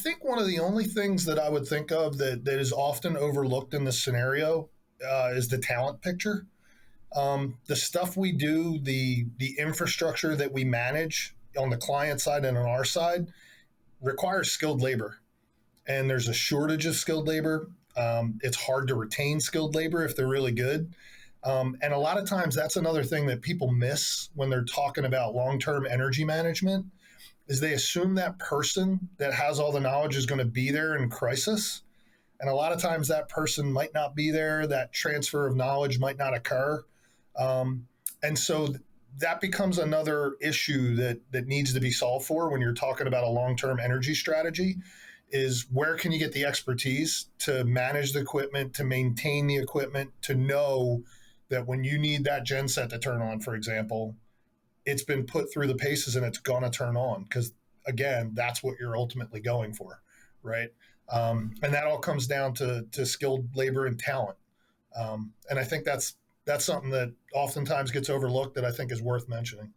think one of the only things that I would think of that is often overlooked in this scenario is the talent picture. The stuff we do, the infrastructure that we manage on the client side and on our side requires skilled labor, and there's a shortage of skilled labor. It's hard to retain skilled labor if they're really good. And a lot of times that's another thing that people miss when they're talking about long-term energy management is they assume that person that has all the knowledge is going to be there in crisis. And a lot of times that person might not be there. That transfer of knowledge might not occur. And so that becomes another issue that needs to be solved for when you're talking about a long-term energy strategy is where can you get the expertise to manage the equipment, to maintain the equipment, to know that when you need that genset to turn on, for example, it's been put through the paces and it's going to turn on because, again, that's what you're ultimately going for, right? And that all comes down to skilled labor and talent. And I think that's something that oftentimes gets overlooked that I think is worth mentioning.